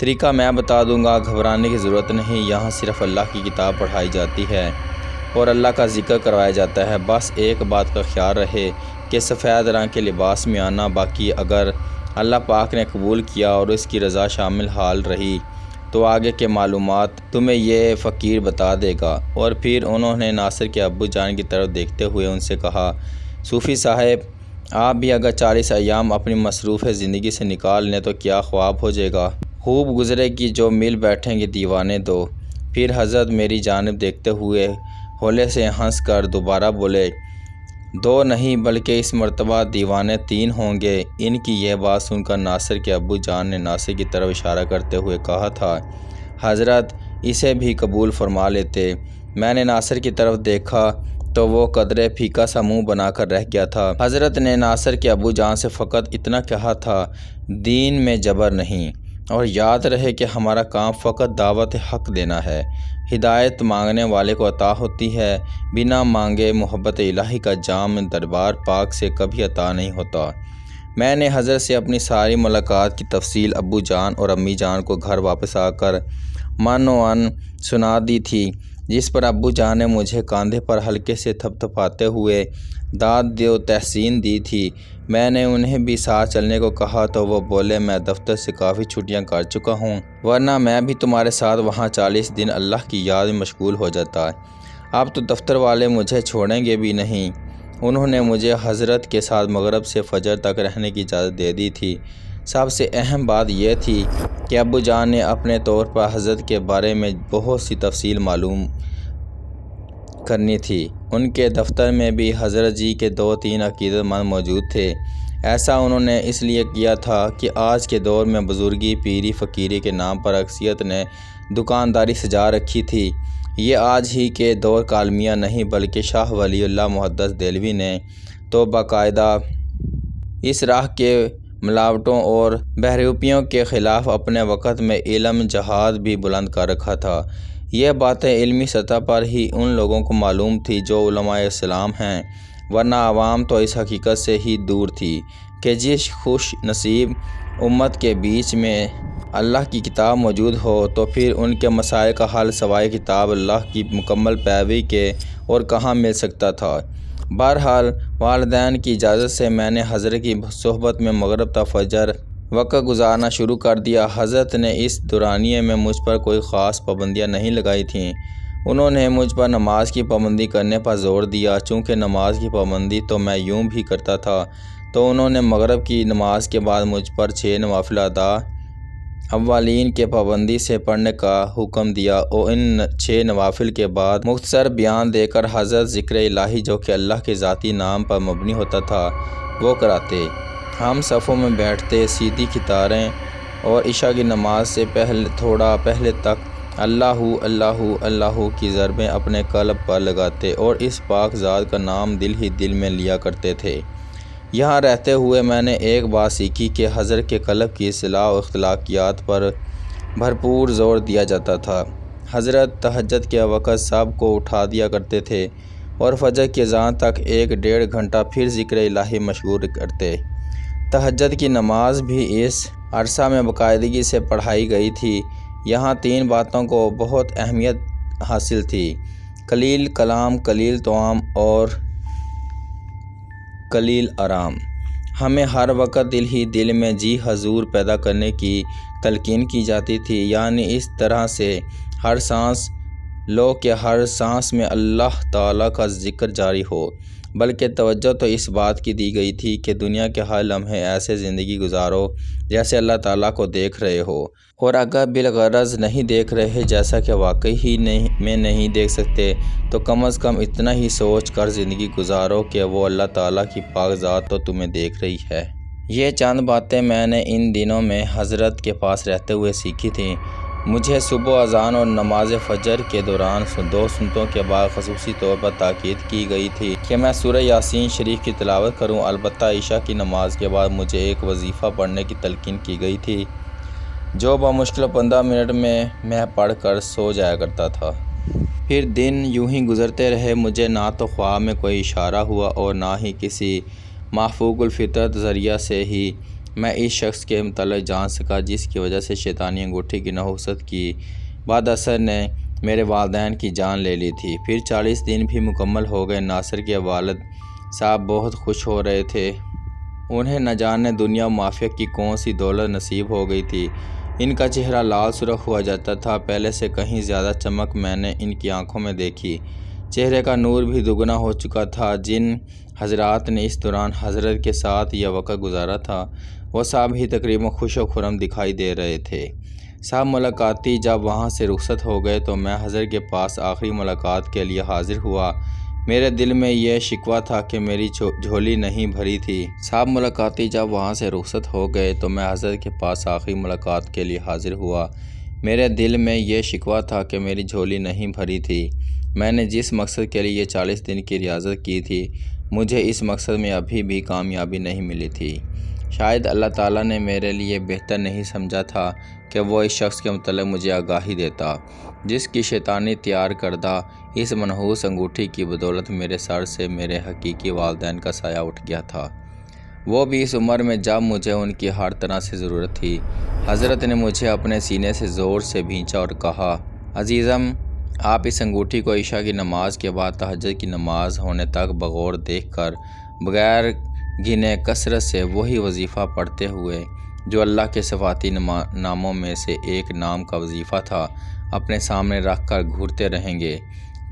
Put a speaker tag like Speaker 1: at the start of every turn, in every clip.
Speaker 1: طریقہ میں بتا دوں گا، گھبرانے کی ضرورت نہیں، یہاں صرف اللہ کی کتاب پڑھائی جاتی ہے اور اللہ کا ذکر کروایا جاتا ہے۔ بس ایک بات کا خیال رہے کہ سفید رنگ کے لباس میں آنا، باقی اگر اللہ پاک نے قبول کیا اور اس کی رضا شامل حال رہی تو آگے کے معلومات تمہیں یہ فقیر بتا دے گا۔ اور پھر انہوں نے ناصر کے ابو جان کی طرف دیکھتے ہوئے ان سے کہا، صوفی صاحب، آپ بھی اگر 40 ایام اپنی مصروف زندگی سے نکال لیں تو کیا خواب ہو جائے گا، خوب گزرے گی، جو مل بیٹھیں گے دیوانے دو۔ پھر حضرت میری جانب دیکھتے ہوئے ہولے سے ہنس کر دوبارہ بولے، دو نہیں بلکہ اس مرتبہ دیوانے 3 ہوں گے۔ ان کی یہ بات سن کر ناصر کے ابو جان نے ناصر کی طرف اشارہ کرتے ہوئے کہا تھا، حضرت اسے بھی قبول فرما لیتے۔ میں نے ناصر کی طرف دیکھا تو وہ قدرے پھیکا سا منہ بنا کر رہ گیا تھا۔ حضرت نے ناصر کے ابو جان سے فقط اتنا کہا تھا، دین میں جبر نہیں، اور یاد رہے کہ ہمارا کام فقط دعوت حق دینا ہے۔ ہدایت مانگنے والے کو عطا ہوتی ہے، بنا مانگے محبت الہی کا جام دربار پاک سے کبھی عطا نہیں ہوتا۔ میں نے حضرت سے اپنی ساری ملاقات کی تفصیل ابو جان اور امی جان کو گھر واپس آ کر من و ان سنا دی تھی، جس پر ابو جان نے مجھے کاندھے پر ہلکے سے تھپتھپاتے ہوئے داد و تحسین دی تھی۔ میں نے انہیں بھی ساتھ چلنے کو کہا تو وہ بولے، میں دفتر سے کافی چھٹیاں کر چکا ہوں، ورنہ میں بھی تمہارے ساتھ وہاں 40 دن اللہ کی یاد میں مشغول ہو جاتا۔ اب تو دفتر والے مجھے چھوڑیں گے بھی نہیں۔ انہوں نے مجھے حضرت کے ساتھ مغرب سے فجر تک رہنے کی اجازت دے دی تھی۔ سب سے اہم بات یہ تھی کہ ابو جان نے اپنے طور پر حضرت کے بارے میں بہت سی تفصیل معلوم کرنی تھی۔ ان کے دفتر میں بھی حضرت جی کے 2-3 عقیدت مند موجود تھے۔ ایسا انہوں نے اس لیے کیا تھا کہ آج کے دور میں بزرگی، پیری، فقیری کے نام پر اکثریت نے دکانداری سجا رکھی تھی۔ یہ آج ہی کے دور کا المیہ نہیں بلکہ شاہ ولی اللہ محدث دہلوی نے تو باقاعدہ اس راہ کے ملاوٹوں اور بہروپیوں کے خلاف اپنے وقت میں علم جہاد بھی بلند کر رکھا تھا۔ یہ باتیں علمی سطح پر ہی ان لوگوں کو معلوم تھی جو علماء اسلام ہیں، ورنہ عوام تو اس حقیقت سے ہی دور تھی کہ جس خوش نصیب امت کے بیچ میں اللہ کی کتاب موجود ہو تو پھر ان کے مسائل کا حل سوائے کتاب اللہ کی مکمل پیروی کے اور کہاں مل سکتا تھا۔ بہرحال والدین کی اجازت سے میں نے حضرت کی صحبت میں مغرب تا فجر وقت گزارنا شروع کر دیا۔ حضرت نے اس دورانیے میں مجھ پر کوئی خاص پابندیاں نہیں لگائی تھیں۔ انہوں نے مجھ پر نماز کی پابندی کرنے پر زور دیا، چونکہ نماز کی پابندی تو میں یوں بھی کرتا تھا، تو انہوں نے مغرب کی نماز کے بعد مجھ پر 6 نوافل ادا اولین کے پابندی سے پڑھنے کا حکم دیا، اور ان 6 نوافل کے بعد مختصر بیان دے کر حضرت ذکر الہی جو کہ اللہ کے ذاتی نام پر مبنی ہوتا تھا وہ کراتے۔ ہم صفوں میں بیٹھتے، سیدھی قطاریں، اور عشاء کی نماز سے تھوڑا پہلے تک اللہ اللہ اللہ کی ضربیں اپنے قلب پر لگاتے اور اس پاک ذات کا نام دل ہی دل میں لیا کرتے تھے۔ یہاں رہتے ہوئے میں نے ایک بات سیکھی کہ حضرت کے قلب کی اصلاح و اخلاقیات پر بھرپور زور دیا جاتا تھا۔ حضرت تہجد کے وقت سب کو اٹھا دیا کرتے تھے اور فجر کی اذان تک 1-1.5 گھنٹہ پھر ذکر الہی مشغول کرتے۔ تہجد کی نماز بھی اس عرصہ میں باقاعدگی سے پڑھائی گئی تھی۔ یہاں 3 باتوں کو بہت اہمیت حاصل تھی: قلیل کلام، قلیل طعام اور قلیل آرام۔ ہمیں ہر وقت دل ہی دل میں جی حضور پیدا کرنے کی تلقین کی جاتی تھی، یعنی اس طرح سے ہر سانس لو کہ ہر سانس میں اللہ تعالیٰ کا ذکر جاری ہو، بلکہ توجہ تو اس بات کی دی گئی تھی کہ دنیا کے ہر لمحے ایسے زندگی گزارو جیسے اللہ تعالیٰ کو دیکھ رہے ہو، اور اگر بالغرض نہیں دیکھ رہے، جیسا کہ واقعی ہی میں نہیں دیکھ سکتے، تو کم از کم اتنا ہی سوچ کر زندگی گزارو کہ وہ اللہ تعالیٰ کی پاک ذات تو تمہیں دیکھ رہی ہے۔ یہ چند باتیں میں نے ان دنوں میں حضرت کے پاس رہتے ہوئے سیکھی تھیں۔ مجھے صبح اذان اور نماز فجر کے دوران 2 سنتوں کے بعد خصوصی طور پر تاکید کی گئی تھی کہ میں سورہ یاسین شریف کی تلاوت کروں۔ البتہ عشاء کی نماز کے بعد مجھے ایک وظیفہ پڑھنے کی تلقین کی گئی تھی جو بمشکل 15 منٹ میں پڑھ کر سو جایا کرتا تھا۔ پھر دن یوں ہی گزرتے رہے۔ مجھے نہ تو خواب میں کوئی اشارہ ہوا اور نہ ہی کسی محفوظ الفطرت ذریعہ سے ہی میں اس شخص کے متعلق جان سکا جس کی وجہ سے شیطانی انگوٹھی کی نحوست کی بعد اثر نے میرے والدین کی جان لے لی تھی۔ پھر 40 دن بھی مکمل ہو گئے۔ ناصر کے والد صاحب بہت خوش ہو رہے تھے۔ انہیں نہ جانے دنیا و مافیہ کی کون سی دولت نصیب ہو گئی تھی۔ ان کا چہرہ لال سرخ ہوا جاتا تھا۔ پہلے سے کہیں زیادہ چمک میں نے ان کی آنکھوں میں دیکھی۔ چہرے کا نور بھی دگنا ہو چکا تھا۔ جن حضرات نے اس دوران حضرت کے ساتھ یہ وقت گزارا تھا وہ سب ہی تقریباً خوش و خرم دکھائی دے رہے تھے۔ سب ملاقاتی جب وہاں سے رخصت ہو گئے تو میں حضرت کے پاس آخری ملاقات کے لیے حاضر ہوا۔ میرے دل میں یہ شکوہ تھا کہ میری جھولی نہیں بھری تھی۔ سب ملاقاتی جب وہاں سے رخصت ہو گئے تو میں حضرت کے پاس آخری ملاقات کے لیے حاضر ہوا۔ میرے دل میں یہ شکوہ تھا کہ میری جھولی نہیں بھری تھی۔ میں نے جس مقصد کے لیے یہ 40 دن کی ریاضت کی تھی مجھے اس مقصد میں ابھی بھی کامیابی نہیں ملی تھی۔ شاید اللہ تعالیٰ نے میرے لیے بہتر نہیں سمجھا تھا کہ وہ اس شخص کے متعلق مجھے آگاہی دیتا جس کی شیطانی تیار کردہ اس منحوس انگوٹھی کی بدولت میرے سر سے میرے حقیقی والدین کا سایہ اٹھ گیا تھا، وہ بھی اس عمر میں جب مجھے ان کی ہر طرح سے ضرورت تھی۔ حضرت نے مجھے اپنے سینے سے زور سے بھینچا اور کہا، عزیزم، آپ اس انگوٹھی کو عشاء کی نماز کے بعد تہجد کی نماز ہونے تک بغور دیکھ کر بغیر گنے کثرت سے وہی وظیفہ پڑھتے ہوئے جو اللہ کے صفاتی ناموں میں سے ایک نام کا وظیفہ تھا اپنے سامنے رکھ کر گھورتے رہیں گے۔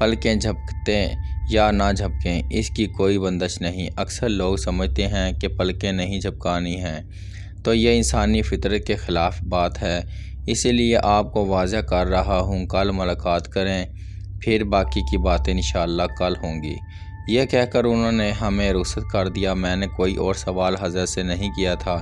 Speaker 1: پلکیں جھپکیں یا نہ جھپکیں اس کی کوئی بندش نہیں۔ اکثر لوگ سمجھتے ہیں کہ پلکیں نہیں جھپکانی ہیں تو یہ انسانی فطرت کے خلاف بات ہے، اسی لیے آپ کو واضح کر رہا ہوں کل ملاقات کریں، پھر باقی کی باتیں انشاءاللہ کل ہوں گی۔ یہ کہہ کر انہوں نے ہمیں رخصت کر دیا۔ میں نے کوئی اور سوال حضرت سے نہیں کیا تھا،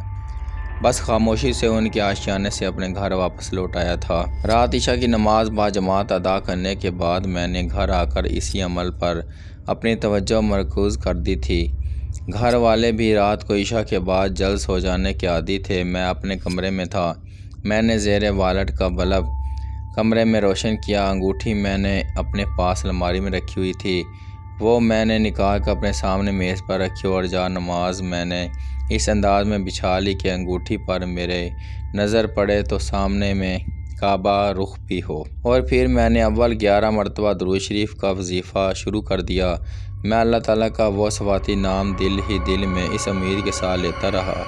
Speaker 1: بس خاموشی سے ان کے آشیانے سے اپنے گھر واپس لوٹ آیا تھا۔ رات عشاء کی نماز باجماعت ادا کرنے کے بعد میں نے گھر آ کر اسی عمل پر اپنی توجہ مرکوز کر دی تھی۔ گھر والے بھی رات کو عشاء کے بعد جلد سو جانے کے عادی تھے۔ میں اپنے کمرے میں تھا۔ میں نے زیر والٹ کا بلب کمرے میں روشن کیا۔ انگوٹھی میں نے اپنے پاس الماری میں رکھی ہوئی تھی، وہ میں نے نکال کر اپنے سامنے میز پر رکھی اور جا نماز میں نے اس انداز میں بچھا لی کہ انگوٹھی پر میرے نظر پڑے تو سامنے میں کعبہ رخ بھی ہو۔ اور پھر میں نے اول 11 مرتبہ درود شریف کا وظیفہ شروع کر دیا۔ میں اللہ تعالیٰ کا وہ صفاتی نام دل ہی دل میں اس امید کے ساتھ لیتا رہا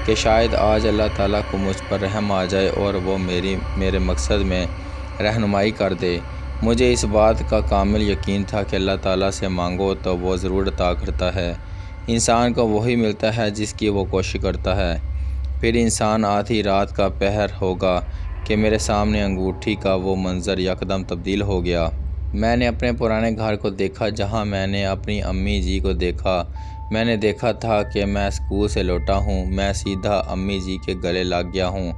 Speaker 1: کہ شاید آج اللہ تعالیٰ کو مجھ پر رحم آ جائے اور وہ میرے مقصد میں رہنمائی کر دے۔ مجھے اس بات کا کامل یقین تھا کہ اللہ تعالیٰ سے مانگو تو وہ ضرور عطا کرتا ہے۔ انسان کو وہی ملتا ہے جس کی وہ کوشش کرتا ہے۔ پھر انسان آدھی رات کا پہر ہوگا کہ میرے سامنے انگوٹھی کا وہ منظر یکدم تبدیل ہو گیا۔ میں نے اپنے پرانے گھر کو دیکھا جہاں میں نے اپنی امی جی کو دیکھا۔ میں نے دیکھا تھا کہ میں اسکول سے لوٹا ہوں، میں سیدھا امی جی کے گلے لگ گیا ہوں۔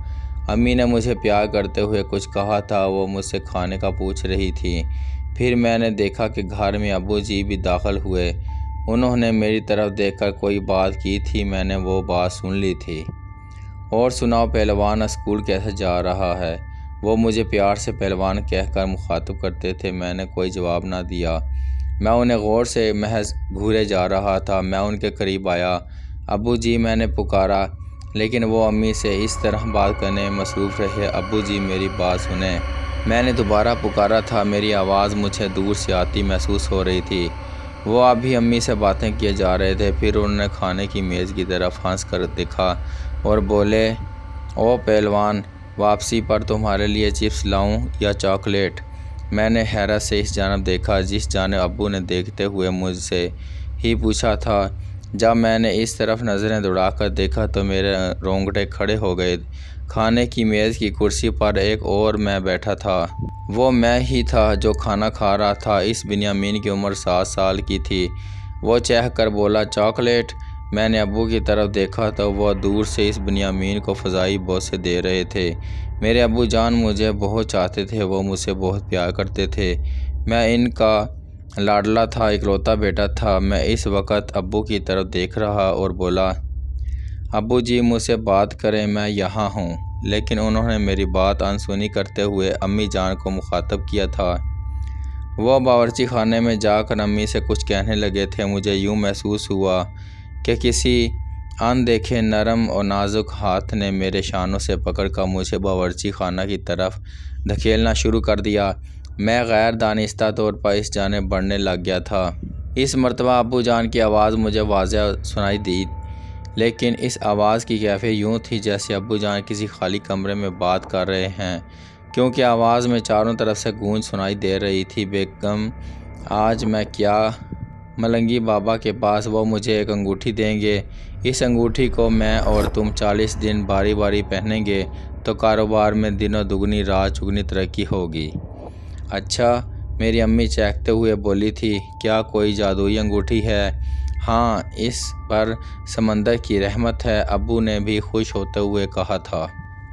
Speaker 1: امی نے مجھے پیار کرتے ہوئے کچھ کہا تھا، وہ مجھ سے کھانے کا پوچھ رہی تھی۔ پھر میں نے دیکھا کہ گھر میں ابو جی بھی داخل ہوئے۔ انہوں نے میری طرف دیکھ کر کوئی بات کی تھی، میں نے وہ بات سن لی تھی۔ اور سناؤ پہلوان، اسکول کیسے جا رہا ہے؟ وہ مجھے پیار سے پہلوان کہہ کر مخاطب کرتے تھے۔ میں نے کوئی جواب نہ دیا، میں انہیں غور سے محض گھورے جا رہا تھا۔ میں ان کے قریب آیا، ابو جی میں نے پکارا، لیکن وہ امی سے اس طرح بات کرنے میں مصروف رہے۔ ابو جی میری بات سنیں۔ میں نے دوبارہ پکارا تھا، میری آواز مجھے دور سے آتی محسوس ہو رہی تھی۔ وہ اب بھی امی سے باتیں کیے جا رہے تھے۔ پھر انہوں نے کھانے کی میز کی طرف ہنس کر دیکھا اور بولے، او پہلوان، واپسی پر تمہارے لیے چپس لاؤں یا چاکلیٹ؟ میں نے حیرت سے اس جانب دیکھا جس جانب ابو نے دیکھتے ہوئے مجھ سے ہی پوچھا تھا۔ جب میں نے اس طرف نظریں دوڑا کر دیکھا تو میرے رونگٹے کھڑے ہو گئے۔ کھانے کی میز کی کرسی پر ایک اور میں بیٹھا تھا۔ وہ میں ہی تھا جو کھانا کھا رہا تھا۔ اس بنیامین کی عمر 7 سال کی تھی۔ وہ چہک کر بولا، چاکلیٹ؟ میں نے ابو کی طرف دیکھا تو وہ دور سے اس بنیامین کو فضائی بوسے دے رہے تھے۔ میرے ابو جان مجھے بہت چاہتے تھے، وہ مجھ سے بہت پیار کرتے تھے۔ میں ان کا لاڈلا تھا، اکلوتا بیٹا تھا۔ میں اس وقت ابو کی طرف دیکھ رہا اور بولا، ابو جی مجھ سے بات کریں، میں یہاں ہوں۔ لیکن انہوں نے میری بات انسنی کرتے ہوئے امی جان کو مخاطب کیا تھا۔ وہ باورچی خانے میں جا کر امی سے کچھ کہنے لگے تھے۔ مجھے یوں محسوس ہوا کہ کسی اندیکھے نرم اور نازک ہاتھ نے میرے شانوں سے پکڑ کر مجھے باورچی خانہ کی طرف دھکیلنا شروع کر دیا۔ میں غیر دانستہ طور پر اس جانب بڑھنے لگ گیا تھا۔ اس مرتبہ ابو جان کی آواز مجھے واضح سنائی دی، لیکن اس آواز کی کیفیت یوں تھی جیسے ابو جان کسی خالی کمرے میں بات کر رہے ہیں، کیونکہ آواز میں چاروں طرف سے گونج سنائی دے رہی تھی۔ بیگم آج میں کیا؟ ملنگی بابا کے پاس وہ مجھے ایک انگوٹھی دیں گے۔ اس انگوٹھی کو میں اور تم 40 دن باری باری پہنیں گے تو کاروبار میں دنوں دگنی رات چگنی ترقی ہوگی۔ اچھا، میری امی چہکتے ہوئے بولی تھی، کیا کوئی جادوئی انگوٹھی ہے؟ ہاں، اس پر سمندر کی رحمت ہے، ابو نے بھی خوش ہوتے ہوئے کہا تھا۔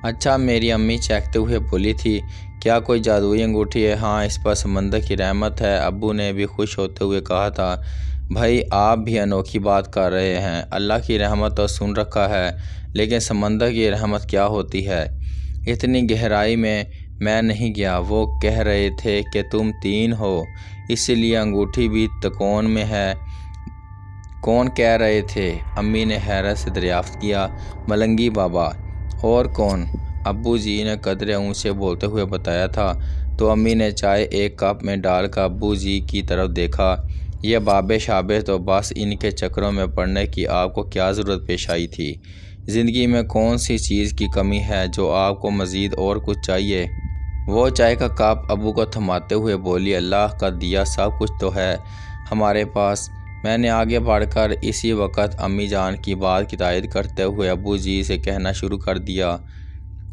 Speaker 1: اچھا، میری امی چہکتے ہوئے بولی تھی، کیا کوئی جادوئی انگوٹھی ہے؟ ہاں، اس پر سمندر کی رحمت ہے، ابو نے بھی خوش ہوتے ہوئے کہا تھا۔ بھائی، آپ بھی انوکھی بات کر رہے ہیں۔ اللہ کی رحمت تو سن رکھا ہے، لیکن سمندر کی رحمت کیا ہوتی ہے؟ اتنی گہرائی میں نہیں گیا۔ وہ کہہ رہے تھے کہ تم 3 ہو، اس لیے انگوٹھی بھی تکون میں ہے۔ کون کہہ رہے تھے؟ امی نے حیرت سے دریافت کیا۔ ملنگی بابا۔ اور کون؟ ابو جی نے قدرے اونچے بولتے ہوئے بتایا تھا۔ تو امی نے چائے ایک کپ میں ڈال کر ابو جی کی طرف دیکھا۔ یہ بابے شابے تو بس ان کے چکروں میں پڑنے کی آپ کو کیا ضرورت پیش آئی تھی؟ زندگی میں کون سی چیز کی کمی ہے جو آپ کو مزید اور کچھ چاہیے؟ وہ چائے کا کپ ابو کو تھماتے ہوئے بولی، اللہ کا دیا سب کچھ تو ہے ہمارے پاس۔ میں نے آگے بڑھ کر اسی وقت امی جان کی بات کی تائید کرتے ہوئے ابو جی سے کہنا شروع کر دیا،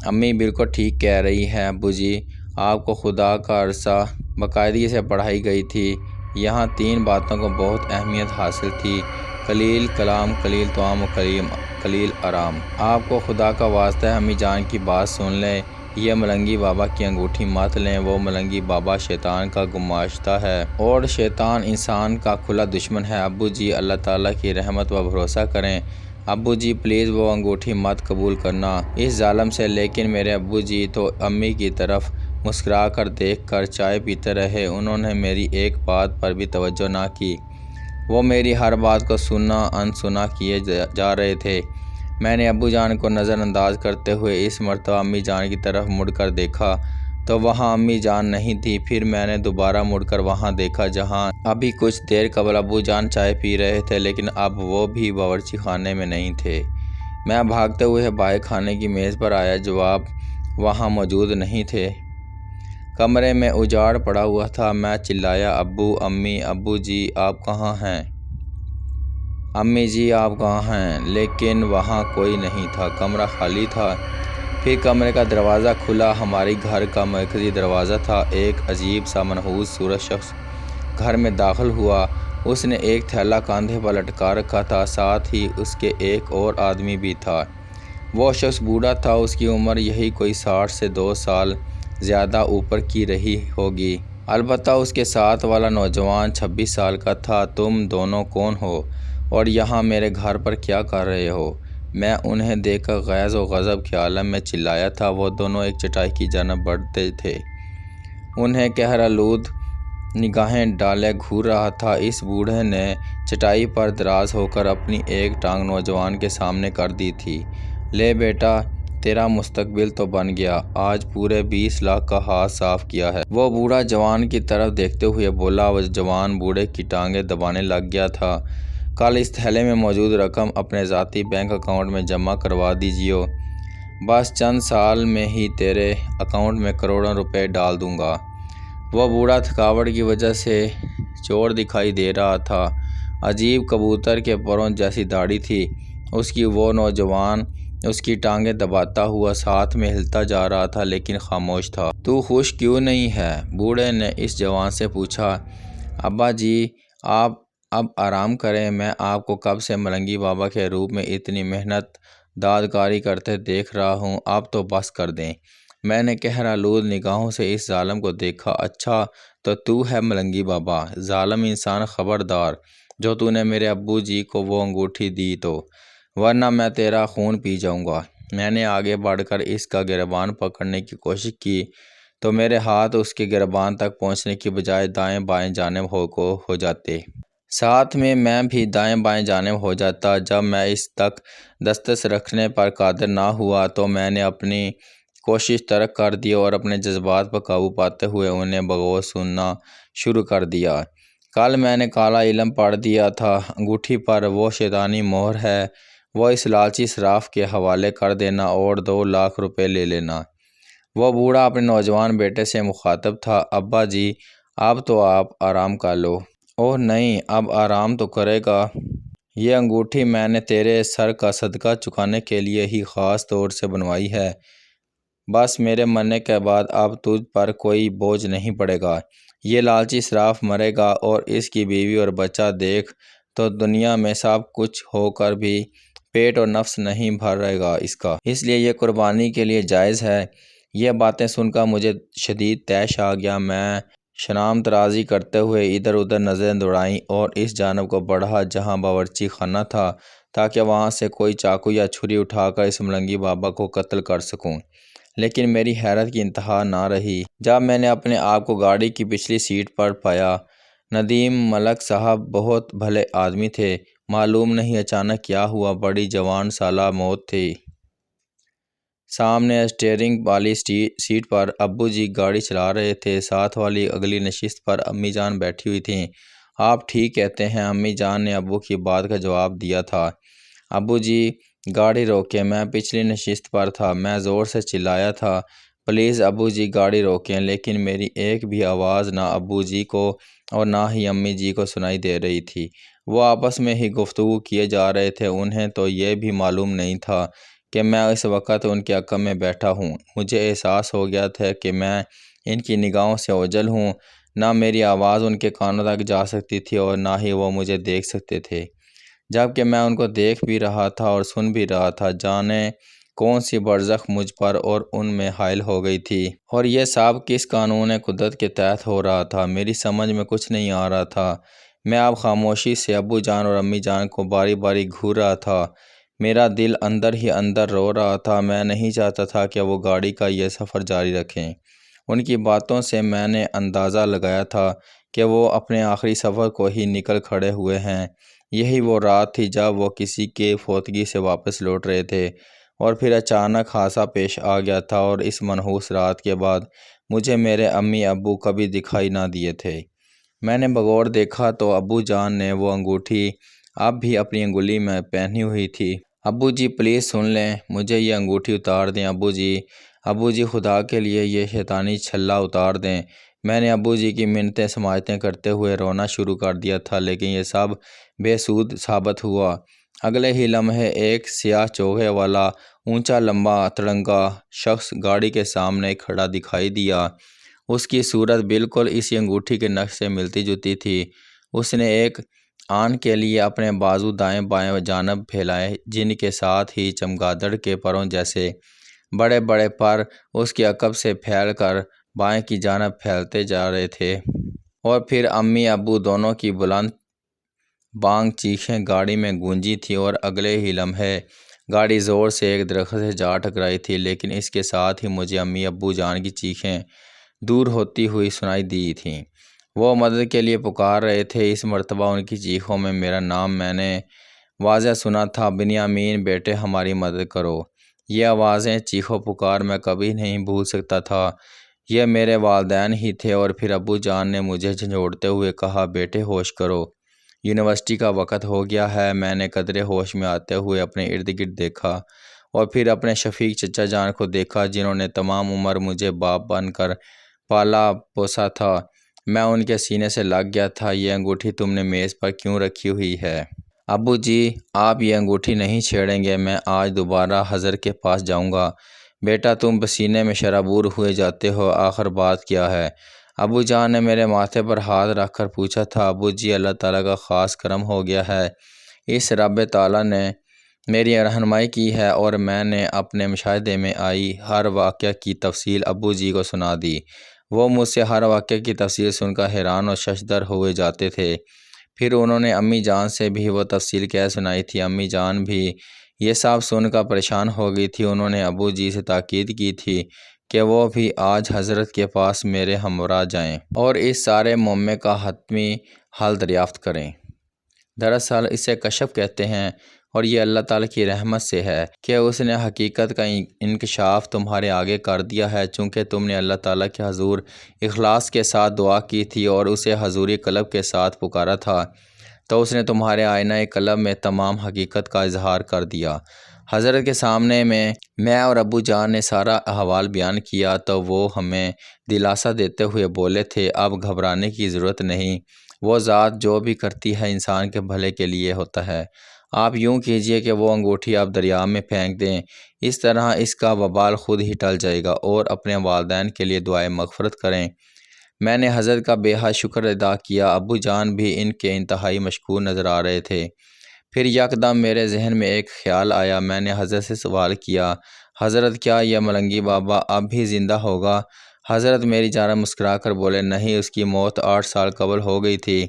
Speaker 1: امی بالکل ٹھیک کہہ رہی ہیں ابو جی، آپ کو خدا کا عرصہ باقاعدگی سے پڑھائی گئی تھی۔ یہاں 3 باتوں کو بہت اہمیت حاصل تھی، قلیل کلام، قلیل طعام و قلیل آرام۔ آپ کو خدا کا واسطہ ہے امی جان کی بات سن لیں، یہ ملنگی بابا کی انگوٹھی مت لیں۔ وہ ملنگی بابا شیطان کا گماشتہ ہے اور شیطان انسان کا کھلا دشمن ہے۔ ابو جی، اللہ تعالیٰ کی رحمت پر بھروسہ کریں۔ ابو جی پلیز وہ انگوٹھی مت قبول کرنا اس ظالم سے۔ لیکن میرے ابو جی تو امی کی طرف مسکرا کر دیکھ کر چائے پیتے رہے، انہوں نے میری ایک بات پر بھی توجہ نہ کی۔ وہ میری ہر بات کو سنا انسنا کیے جا رہے تھے۔ میں نے ابو جان کو نظر انداز کرتے ہوئے اس مرتبہ امی جان کی طرف مڑ کر دیکھا تو وہاں امی جان نہیں تھی۔ پھر میں نے دوبارہ مڑ کر وہاں دیکھا جہاں ابھی کچھ دیر قبل ابو جان چائے پی رہے تھے، لیکن اب وہ بھی باورچی خانے میں نہیں تھے۔ میں بھاگتے ہوئے بائیں کھانے کی میز پر آیا، جواب وہاں موجود نہیں تھے۔ کمرے میں اجاڑ پڑا ہوا تھا۔ میں چلایا، ابو، امی، ابو جی آپ کہاں ہیں؟ امی جی آپ کہاں ہیں؟ لیکن وہاں کوئی نہیں تھا، کمرہ خالی تھا۔ پھر کمرے کا دروازہ کھلا، ہماری گھر کا مرکزی دروازہ تھا۔ ایک عجیب سا منحوس صورت شخص گھر میں داخل ہوا۔ اس نے ایک تھیلا کاندھے پر لٹکا رکھا تھا، ساتھ ہی اس کے ایک اور آدمی بھی تھا۔ وہ شخص بوڑھا تھا، اس کی عمر یہی کوئی 60 سے 2 سال زیادہ اوپر کی رہی ہوگی، البتہ اس کے ساتھ والا نوجوان 26 سال کا تھا۔ تم دونوں کون ہو اور یہاں میرے گھر پر کیا کر رہے ہو؟ میں انہیں دیکھ کر غیظ و غضب کے عالم میں چلایا تھا۔ وہ دونوں ایک چٹائی کی جانب بڑھتے تھے، انہیں قہرآلود نگاہیں ڈالے گھور رہا تھا۔ اس بوڑھے نے چٹائی پر دراز ہو کر اپنی ایک ٹانگ نوجوان کے سامنے کر دی تھی۔ لے بیٹا، تیرا مستقبل تو بن گیا، آج پورے 20 لاکھ کا ہاتھ صاف کیا ہے۔ وہ بوڑھا جوان کی طرف دیکھتے ہوئے بولا۔ وہ جوان بوڑھے کی ٹانگیں دبانے لگ گیا تھا۔ کل اس تھیلے میں موجود رقم اپنے ذاتی بینک اکاؤنٹ میں جمع کروا دیجیے، بس چند سال میں ہی تیرے اکاؤنٹ میں کروڑوں روپے ڈال دوں گا۔ وہ بوڑھا تھکاوٹ کی وجہ سے چور دکھائی دے رہا تھا، عجیب کبوتر کے پروں جیسی داڑھی تھی اس کی۔ وہ نوجوان اس کی ٹانگیں دباتا ہوا ساتھ میں ہلتا جا رہا تھا، لیکن خاموش تھا۔ تو خوش کیوں نہیں ہے؟ بوڑھے نے اس جوان سے پوچھا۔ ابا جی، آپ اب آرام کریں، میں آپ کو کب سے ملنگی بابا کے روپ میں اتنی محنت دادکاری کرتے دیکھ رہا ہوں، اب تو بس کر دیں۔ میں نے قہرآلود نگاہوں سے اس ظالم کو دیکھا۔ اچھا، تو ہے ملنگی بابا؟ ظالم انسان، خبردار جو تو نے میرے ابو جی کو وہ انگوٹھی دی تو، ورنہ میں تیرا خون پی جاؤں گا۔ میں نے آگے بڑھ کر اس کا گریبان پکڑنے کی کوشش کی تو میرے ہاتھ اس کے گریبان تک پہنچنے کی بجائے دائیں بائیں جانب ہو جاتے۔ ساتھ میں بھی دائیں بائیں جانب ہو جاتا۔ جب میں اس تک دسترس رکھنے پر قادر نہ ہوا تو میں نے اپنی کوشش ترک کر دی اور اپنے جذبات پر قابو پاتے ہوئے انہیں بغور سننا شروع کر دیا۔ کل میں نے کالا علم پڑھ دیا تھا، انگوٹھی پر وہ شیطانی مہر ہے، وہ اس لالچی صراف کے حوالے کر دینا اور 2 لاکھ روپے لے لینا۔ وہ بوڑھا اپنے نوجوان بیٹے سے مخاطب تھا، ابا جی اب تو آپ آرام کر لو۔ اوہ نہیں، اب آرام تو کرے گا۔ یہ انگوٹھی میں نے تیرے سر کا صدقہ چکانے کے لیے ہی خاص طور سے بنوائی ہے۔ بس میرے مرنے کے بعد اب تجھ پر کوئی بوجھ نہیں پڑے گا۔ یہ لالچی صراف مرے گا اور اس کی بیوی اور بچہ دیکھ تو دنیا میں سب کچھ ہو کر بھی پیٹ اور نفس نہیں بھرے گا اس کا، اس لیے یہ قربانی کے لیے جائز ہے۔ یہ باتیں سن کر مجھے شدید طیش آ گیا۔ میں شرم ترازی کرتے ہوئے ادھر ادھر نظریں دوڑائیں اور اس جانب کو بڑھا جہاں باورچی خانہ تھا تاکہ وہاں سے کوئی چاقو یا چھری اٹھا کر اس ملنگی بابا کو قتل کر سکوں، لیکن میری حیرت کی انتہا نہ رہی جب میں نے اپنے آپ کو گاڑی کی پچھلی سیٹ پر پایا۔ ندیم ملک صاحب بہت بھلے آدمی تھے، معلوم نہیں اچانک کیا ہوا بڑی جوان سالہ موت تھی۔ سامنے اسٹیئرنگ والی سیٹ پر ابو جی گاڑی چلا رہے تھے، ساتھ والی اگلی نشست پر امی جان بیٹھی ہوئی تھیں۔ آپ ٹھیک کہتے ہیں، امی جان نے ابو کی بات کا جواب دیا تھا۔ ابو جی گاڑی روکیں، میں پچھلی نشست پر تھا۔ میں زور سے چلایا تھا، پلیز ابو جی گاڑی روکیں، لیکن میری ایک بھی آواز نہ ابو جی کو اور نہ ہی امی جی کو سنائی دے رہی تھی۔ وہ آپس میں ہی گفتگو کیے جا رہے تھے، انہیں تو یہ بھی معلوم نہیں تھا کہ میں اس وقت ان کے عقب میں بیٹھا ہوں۔ مجھے احساس ہو گیا تھا کہ میں ان کی نگاہوں سے اوجھل ہوں، نہ میری آواز ان کے کانوں تک جا سکتی تھی اور نہ ہی وہ مجھے دیکھ سکتے تھے، جبکہ میں ان کو دیکھ بھی رہا تھا اور سن بھی رہا تھا۔ جانے کون سی برزخ مجھ پر اور ان میں حائل ہو گئی تھی، اور یہ سب کس قانون قدرت کے تحت ہو رہا تھا، میری سمجھ میں کچھ نہیں آ رہا تھا۔ میں اب خاموشی سے ابو جان اور امی جان کو باری باری گھور رہا تھا۔ میرا دل اندر ہی اندر رو رہا تھا۔ میں نہیں چاہتا تھا کہ وہ گاڑی کا یہ سفر جاری رکھیں۔ ان کی باتوں سے میں نے اندازہ لگایا تھا کہ وہ اپنے آخری سفر کو ہی نکل کھڑے ہوئے ہیں۔ یہی وہ رات تھی جب وہ کسی کے فوتگی سے واپس لوٹ رہے تھے، اور پھر اچانک حادثہ پیش آ گیا تھا، اور اس منحوس رات کے بعد مجھے میرے امی ابو کبھی دکھائی نہ دیے تھے۔ میں نے بغور دیکھا تو ابو جان نے وہ انگوٹھی اب بھی اپنی انگلی میں پہنی ہوئی تھی۔ ابو جی پلیز سن لیں، مجھے یہ انگوٹھی اتار دیں ابو جی، ابو جی خدا کے لیے یہ شیطانی چھلا اتار دیں۔ میں نے ابو جی کی منتیں سماجتیں کرتے ہوئے رونا شروع کر دیا تھا، لیکن یہ سب بے سود ثابت ہوا۔ اگلے ہی لمحے ایک سیاہ چوغے والا اونچا لمبا تڑنگا شخص گاڑی کے سامنے کھڑا دکھائی دیا۔ اس کی صورت بالکل اسی انگوٹھی کے نقش سے ملتی جلتی تھی۔ اس نے ایک آن کے لیے اپنے بازو دائیں بائیں جانب پھیلائے، جن کے ساتھ ہی چمگادڑ کے پروں جیسے بڑے بڑے پر اس کے عقب سے پھیل کر بائیں کی جانب پھیلتے جا رہے تھے، اور پھر امی ابو دونوں کی بلند بانگ چیخیں گاڑی میں گونجی تھیں، اور اگلے ہی لمحے گاڑی زور سے ایک درخت سے جا ٹکرائی تھی، لیکن اس کے ساتھ ہی مجھے امی ابو جان کی چیخیں دور ہوتی ہوئی سنائی دی تھیں۔ وہ مدد کے لیے پکار رہے تھے۔ اس مرتبہ ان کی چیخوں میں میرا نام میں نے واضح سنا تھا، بنیامین بیٹے ہماری مدد کرو۔ یہ آوازیں، چیخ و پکار میں کبھی نہیں بھول سکتا تھا، یہ میرے والدین ہی تھے۔ اور پھر ابو جان نے مجھے جھنجھوڑتے ہوئے کہا، بیٹے ہوش کرو، یونیورسٹی کا وقت ہو گیا ہے۔ میں نے قدرے ہوش میں آتے ہوئے اپنے ارد گرد دیکھا، اور پھر اپنے شفیق چچا جان کو دیکھا، جنہوں نے تمام عمر مجھے باپ بن کر پالا پوسا تھا۔ میں ان کے سینے سے لگ گیا تھا۔ یہ انگوٹھی تم نے میز پر کیوں رکھی ہوئی ہے؟ ابو جی آپ یہ انگوٹھی نہیں چھیڑیں گے، میں آج دوبارہ حضر کے پاس جاؤں گا۔ بیٹا تم پسینے میں شرابور ہوئے جاتے ہو، آخر بات کیا ہے؟ ابو جان نے میرے ماتھے پر ہاتھ رکھ کر پوچھا تھا۔ ابو جی اللہ تعالیٰ کا خاص کرم ہو گیا ہے، اس رب تعالیٰ نے میری رہنمائی کی ہے، اور میں نے اپنے مشاہدے میں آئی ہر واقعہ کی تفصیل ابو جی کو سنا دی۔ وہ مجھ سے ہر واقعہ کی تفصیل سن کر حیران اور ششدر ہوئے جاتے تھے۔ پھر انہوں نے امی جان سے بھی وہ تفصیل کہہ سنائی تھی۔ امی جان بھی یہ سب سن کر پریشان ہو گئی تھی۔ انہوں نے ابو جی سے تاکید کی تھی کہ وہ بھی آج حضرت کے پاس میرے ہمراہ جائیں اور اس سارے معمے کا حتمی حل دریافت کریں۔ دراصل اسے کشف کہتے ہیں، اور یہ اللہ تعالیٰ کی رحمت سے ہے کہ اس نے حقیقت کا انکشاف تمہارے آگے کر دیا ہے، چونکہ تم نے اللہ تعالیٰ کے حضور اخلاص کے ساتھ دعا کی تھی اور اسے حضوری قلب کے ساتھ پکارا تھا، تو اس نے تمہارے آئینہ قلب میں تمام حقیقت کا اظہار کر دیا۔ حضرت کے سامنے میں اور ابو جان نے سارا احوال بیان کیا تو وہ ہمیں دلاسا دیتے ہوئے بولے تھے، اب گھبرانے کی ضرورت نہیں، وہ ذات جو بھی کرتی ہے انسان کے بھلے کے لیے ہوتا ہے۔ آپ یوں کیجئے کہ وہ انگوٹھی آپ دریا میں پھینک دیں، اس طرح اس کا وبال خود ہی ٹل جائے گا، اور اپنے والدین کے لیے دعائے مغفرت کریں۔ میں نے حضرت کا بے حد شکر ادا کیا، ابو جان بھی ان کے انتہائی مشکور نظر آ رہے تھے۔ پھر یکدم میرے ذہن میں ایک خیال آیا، میں نے حضرت سے سوال کیا، حضرت کیا یہ ملنگی بابا اب بھی زندہ ہوگا؟ حضرت میری جانب مسکرا کر بولے، نہیں، اس کی موت 8 سال قبل ہو گئی تھی۔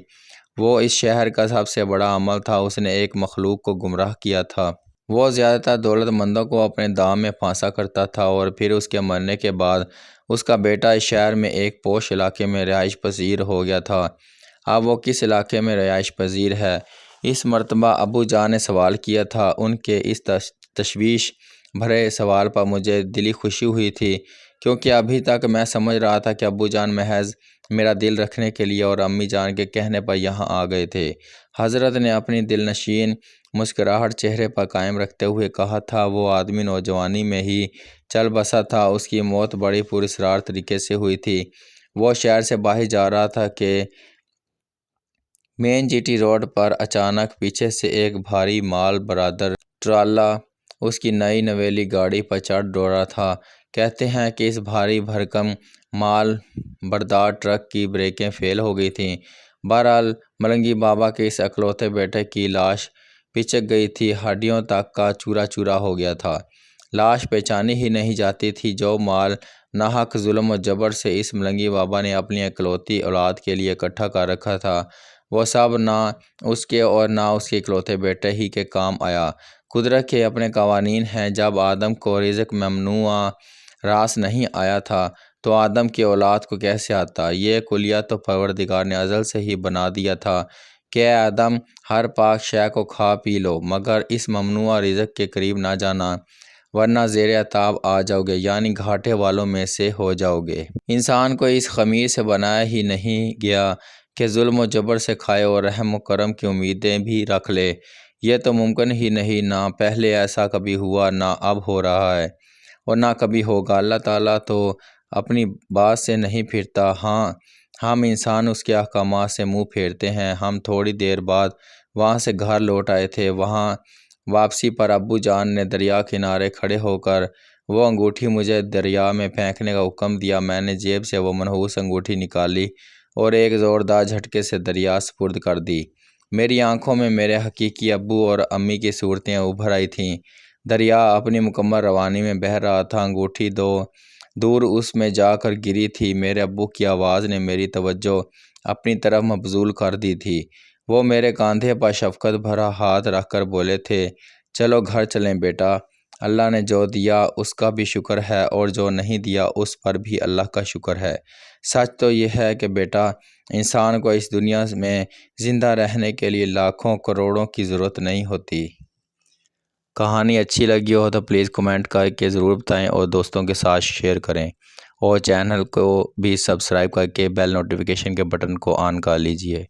Speaker 1: وہ اس شہر کا سب سے بڑا عمل تھا، اس نے ایک مخلوق کو گمراہ کیا تھا۔ وہ زیادہ تر دولت مندوں کو اپنے دام میں پھانسا کرتا تھا، اور پھر اس کے مرنے کے بعد اس کا بیٹا اس شہر میں ایک پوش علاقے میں رہائش پذیر ہو گیا تھا۔ اب وہ کس علاقے میں رہائش پذیر ہے؟ اس مرتبہ ابو جان نے سوال کیا تھا۔ ان کے اس تشویش بھرے سوال پر مجھے دلی خوشی ہوئی تھی، کیونکہ ابھی تک میں سمجھ رہا تھا کہ ابو جان محض میرا دل رکھنے کے لیے اور امی جان کے کہنے پر یہاں آ گئے تھے۔ حضرت نے اپنی دل نشین مسکراہٹ چہرے پر قائم رکھتے ہوئے کہا تھا، وہ آدمی نوجوانی میں ہی چل بسا تھا، اس کی موت بڑی پراسرار طریقے سے ہوئی تھی۔ وہ شہر سے باہر جا رہا تھا کہ مین جی ٹی روڈ پر اچانک پیچھے سے ایک بھاری مال بردار ٹرالا اس کی نئی نویلی گاڑی پر چڑھ دوڑا تھا۔ کہتے ہیں کہ اس بھاری بھرکم مال بردار ٹرک کی بریکیں فیل ہو گئی تھیں۔ بہرحال ملنگی بابا کے اس اکلوتے بیٹے کی لاش پچک گئی تھی، ہڈیوں تک کا چورا چورا ہو گیا تھا۔ لاش پہچانی ہی نہیں جاتی تھی۔ جو مال ناحق ظلم و جبر سے اس ملنگی بابا نے اپنی اکلوتی اولاد کے لیے اکٹھا کر رکھا تھا، وہ سب نہ اس کے اور نہ اس کے اکلوتے بیٹے ہی کے کام آیا۔ قدرت کے اپنے قوانین ہیں، جب آدم کو رزق ممنوع راس نہیں آیا تھا تو آدم کی اولاد کو کیسے آتا؟ یہ کلیہ تو پروردگار نے ازل سے ہی بنا دیا تھا کہ اے آدم، ہر پاک شے کو کھا پی لو، مگر اس ممنوع رزق کے قریب نہ جانا، ورنہ زیر عذاب آ جاؤ گے، یعنی گھاٹے والوں میں سے ہو جاؤ گے۔ انسان کو اس خمیر سے بنایا ہی نہیں گیا کہ ظلم و جبر سے کھائے اور رحم و کرم کی امیدیں بھی رکھ لے۔ یہ تو ممکن ہی نہیں، نہ پہلے ایسا کبھی ہوا، نہ اب ہو رہا ہے، اور نہ کبھی ہوگا۔ اللہ تعالیٰ تو اپنی بات سے نہیں پھرتا۔ ہاں، ہم انسان اس کے احکامات سے منہ پھیرتے ہیں۔ ہم تھوڑی دیر بعد وہاں سے گھر لوٹ آئے تھے۔ وہاں واپسی پر ابو جان نے دریا کنارے کھڑے ہو کر وہ انگوٹھی مجھے دریا میں پھینکنے کا حکم دیا۔ میں نے جیب سے وہ منحوس انگوٹھی نکالی اور ایک زوردار جھٹکے سے دریا سپرد کر دی۔ میری آنکھوں میں میرے حقیقی ابو اور امی کی صورتیں ابھر آئی تھیں۔ دریا اپنی مکمل روانی میں بہہ رہا تھا، انگوٹھی دور اس میں جا کر گری تھی۔ میرے ابو کی آواز نے میری توجہ اپنی طرف مبذول کر دی تھی۔ وہ میرے کاندھے پر شفقت بھرا ہاتھ رکھ کر بولے تھے، چلو گھر چلیں بیٹا، اللہ نے جو دیا اس کا بھی شکر ہے، اور جو نہیں دیا اس پر بھی اللہ کا شکر ہے۔ سچ تو یہ ہے کہ بیٹا، انسان کو اس دنیا میں زندہ رہنے کے لیے لاکھوں کروڑوں کی ضرورت نہیں ہوتی۔ کہانی اچھی لگی ہو تو پلیز کمنٹ کر کے ضرور بتائیں، اور دوستوں کے ساتھ شیئر کریں، اور چینل کو بھی سبسکرائب کر کے بیل نوٹیفیکیشن کے بٹن کو آن کر لیجئے۔